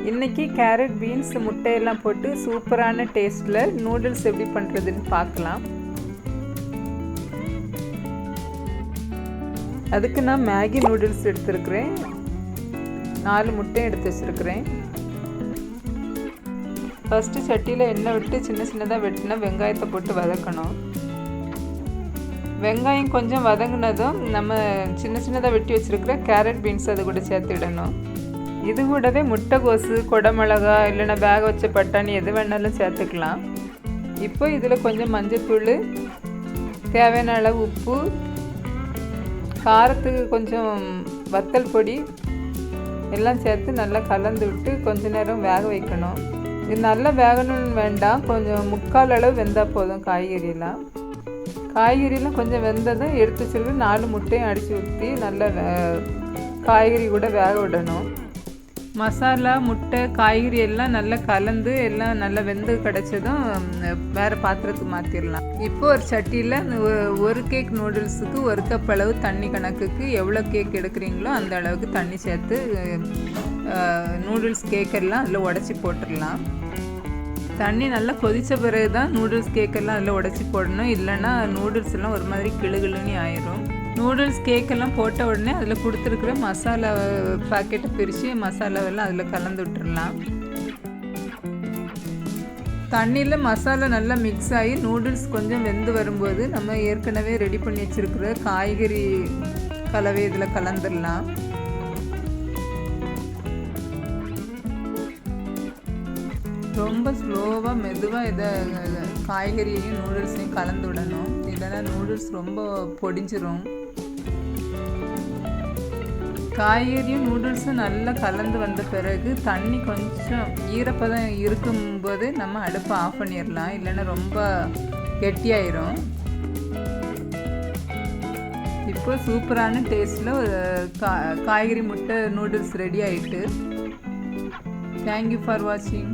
இன்றைக்கி carrot beans முட்டையெல்லாம் போட்டு சூப்பரான டேஸ்ட்டில் நூடுல்ஸ் எப்படி பண்ணுறதுன்னு பார்க்கலாம். அதுக்கு நான் மேகி நூடுல்ஸ் எடுத்துருக்கிறேன். 4 முட்டை எடுத்து வச்சுருக்கிறேன். ஃபஸ்ட்டு சட்டியில் எண்ணெய் விட்டு சின்ன சின்னதாக வெட்டினா வெங்காயத்தை போட்டு வதக்கணும். வெங்காயம் கொஞ்சம் வதங்கினதும் நம்ம சின்ன சின்னதாக வெட்டி வச்சுருக்கிற கேரட் பீன்ஸ் அது கூட சேர்த்துடணும். இது கூடவே முட்டைகோசு, கொடமிளகா, இல்லைன்னா வேக வச்ச பட்டாணி எது வேணாலும் சேர்த்துக்கலாம். இப்போ இதில் கொஞ்சம் மஞ்சத்தூள், தேவையான அளவு உப்பு, காரத்துக்கு கொஞ்சம் வத்தல் பொடி எல்லாம் சேர்த்து நல்லா கலந்து விட்டு கொஞ்ச நேரம் வேக வைக்கணும். இது நல்லா வேகணும்னு வேண்டாம், கொஞ்சம் முக்கால் அளவு வெந்தால் போதும். காய்கறியெல்லாம் கொஞ்சம் வெந்ததும் எடுத்து வச்சுட்டு 4 முட்டையும் அடித்து ஊற்றி நல்லா காய்கறி கூட வேக விடணும். மசாலா, முட்டை, காய்கறி எல்லாம் நல்லா கலந்து எல்லாம் நல்லா வெந்து கிடச்சதும் வேறு பாத்திரத்துக்கு மாற்றிடலாம். இப்போ ஒரு சட்டியில் ஒரு கேக் நூடுல்ஸுக்கு 1 கப் அளவு தண்ணி கணக்குக்கு எவ்வளோ கேக் எடுக்கிறீங்களோ அந்த அளவுக்கு தண்ணி சேர்த்து நூடுல்ஸ் கேக்கெல்லாம் அதில் உடச்சி போட்டுடலாம். தண்ணி நல்லா கொதித்த பிறகு தான் நூடுல்ஸ் கேக்கெல்லாம் அதில் உடச்சி போடணும். இல்லைன்னா நூடுல்ஸ் எல்லாம் ஒரு மாதிரி கிளுகிளுன்னு ஆயிரும். நூடுல்ஸ் கேக்கெல்லாம் போட்ட உடனே அதில் கொடுத்துருக்குற மசாலா பாக்கெட்டை பிரித்து மசாலாவெல்லாம் அதில் கலந்து விட்டுடலாம். தண்ணியில் மசாலா நல்லா மிக்ஸ் ஆகி நூடுல்ஸ் கொஞ்சம் வெந்து வரும்போது நம்ம ஏற்கனவே ரெடி பண்ணி வச்சுருக்கிற காய்கறி கலவை இதில் கலந்துடலாம். ரொம்ப ஸ்லோவாக மெதுவாக இதை காய்கறியையும் நூடுல்ஸையும் கலந்து விடணும். இல்லைன்னா நூடுல்ஸ் ரொம்ப பொடிஞ்சிரும். காய்கறியும் நூடுல்ஸும் நல்லா கலந்து வந்த பிறகு தண்ணி கொஞ்சம் ஈரப்பதம் இருக்கும்போது நம்ம அடுப்பை ஆஃப் பண்ணிடலாம். இல்லைன்னா ரொம்ப கெட்டியாயிரும். இப்போ சூப்பரான டேஸ்ட்டில் ஒரு காய்கறி முட்டை நூடுல்ஸ் ரெடி ஆகிட்டு. தேங்க்யூ ஃபார் வாட்சிங்.